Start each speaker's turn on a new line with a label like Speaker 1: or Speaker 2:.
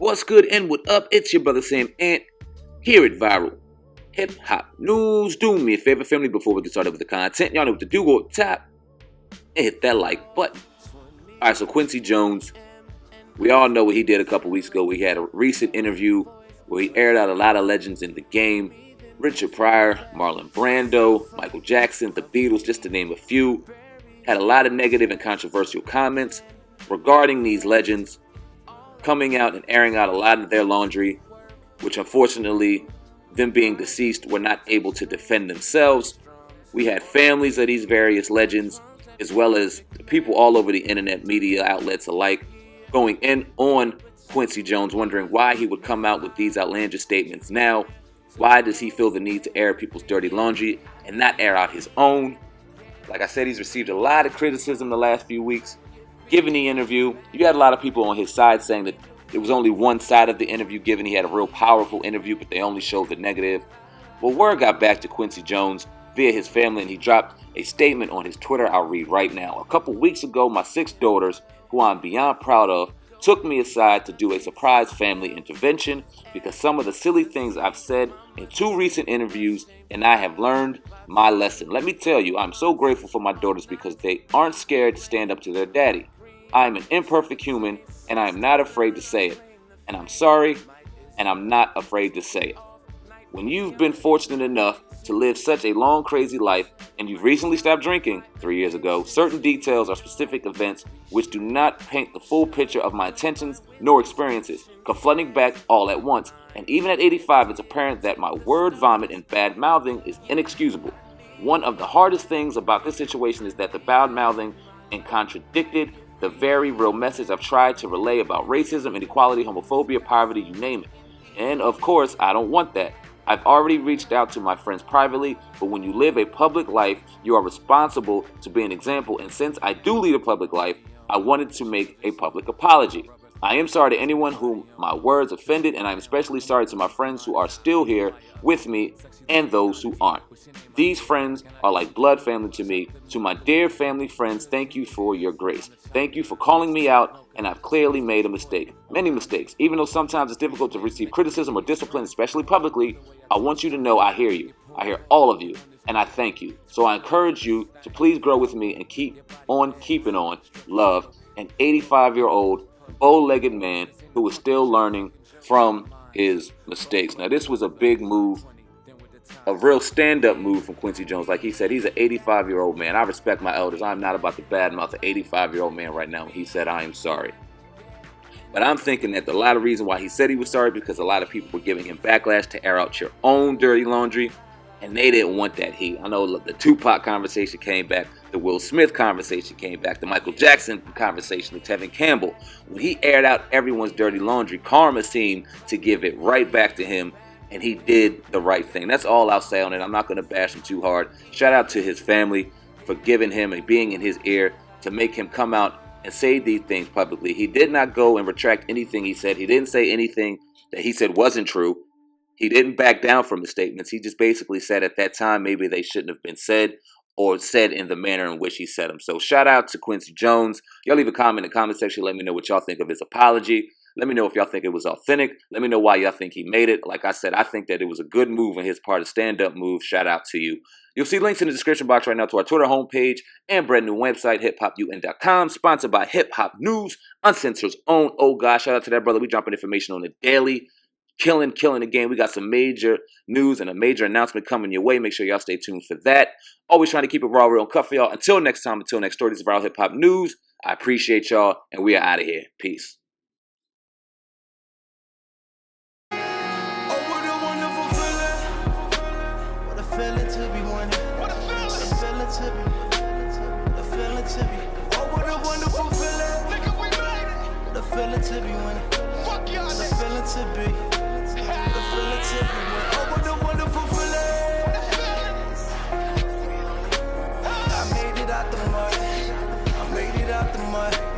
Speaker 1: What's good and what up? It's your brother Sam Ant here at Viral Hip Hop News. Do me a favor, family, before we get started with the content. Y'all know what to do. Go tap and hit that like button. Alright, so Quincy Jones, we all know what he did a couple weeks ago. We had a recent interview where he aired out a lot of legends in the game. Richard Pryor, Marlon Brando, Michael Jackson, the Beatles, just to name a few. Had a lot of negative and controversial comments regarding these legends, coming out and airing out a lot of their laundry, which unfortunately, them being deceased, were not able to defend themselves. We had families of these various legends, as well as people all over the internet, media outlets alike, going in on Quincy Jones, wondering why he would come out with these outlandish statements now. Why does he feel the need to air people's dirty laundry and not air out his own? Like I said, he's received a lot of criticism the last few weeks. Given the interview, you had a lot of people on his side saying that it was only one side of the interview, given he had a real powerful interview, but they only showed the negative. Well, word got back to Quincy Jones via his family, and he dropped a statement on his Twitter I'll read right now. A couple weeks ago, my 6 daughters, who I'm beyond proud of, took me aside to do a surprise family intervention because some of the silly things I've said in 2 recent interviews, and I have learned my lesson. Let me tell you, I'm so grateful for my daughters because they aren't scared to stand up to their daddy. I am an imperfect human, and I am not afraid to say it. And I'm sorry, and I'm not afraid to say it. When you've been fortunate enough to live such a long, crazy life, and you've recently stopped drinking 3 years ago, certain details or specific events which do not paint the full picture of my intentions nor experiences, come flooding back all at once. And even at 85, it's apparent that my word vomit and bad mouthing is inexcusable. One of the hardest things about this situation is that the bad mouthing and contradicted the very real message I've tried to relay about racism, inequality, homophobia, poverty, you name it. And of course, I don't want that. I've already reached out to my friends privately, but when you live a public life, you are responsible to be an example. And since I do lead a public life, I wanted to make a public apology. I am sorry to anyone whom my words offended, and I'm especially sorry to my friends who are still here with me and those who aren't. These friends are like blood family to me. To my dear family friends, thank you for your grace. Thank you for calling me out, and I've clearly made a mistake. Many mistakes. Even though sometimes it's difficult to receive criticism or discipline, especially publicly, I want you to know I hear you. I hear all of you, and I thank you. So I encourage you to please grow with me and keep on keeping on. Love, an 85-year-old bow-legged man who is still learning from his mistakes. Now, this was a big move, a real stand-up move from Quincy Jones. Like he said, he's an 85-year-old man. I respect my elders. I'm not about to badmouth an 85-year-old man right now. He said, I am sorry. But I'm thinking that a lot of reason why he said he was sorry because a lot of people were giving him backlash to air out your own dirty laundry, and they didn't want that heat. I know the Tupac conversation came back, the Will Smith conversation came back, the Michael Jackson conversation with Tevin Campbell. When he aired out everyone's dirty laundry, karma seemed to give it right back to him, and he did the right thing. That's all I'll say on it. I'm not going to bash him too hard. Shout out to his family for giving him and being in his ear to make him come out and say these things publicly. He did not go and retract anything he said. He didn't say anything that he said wasn't true. He didn't back down from his statements. He just basically said at that time maybe they shouldn't have been said or said in the manner in which he said them. So shout out to Quincy Jones. Y'all leave a comment in the comment section. Let me know what y'all think of his apology. Let me know if y'all think it was authentic. Let me know why y'all think he made it. Like I said, I think that it was a good move on his part, a stand-up move. Shout out to you. You'll see links in the description box right now to our Twitter homepage and brand new website, hiphopun.com, sponsored by Hip Hop News, Uncensored's own. Oh gosh, shout out to that brother. We dropping information on the daily. Killing the game. We got some major news and a major announcement coming your way. Make sure y'all stay tuned for that. Always trying to keep it raw, real, and cut for y'all. Until next time, until next story, this is Viral Hip Hop News. I appreciate y'all, and we are out of here. Peace.
Speaker 2: I made it out the mud.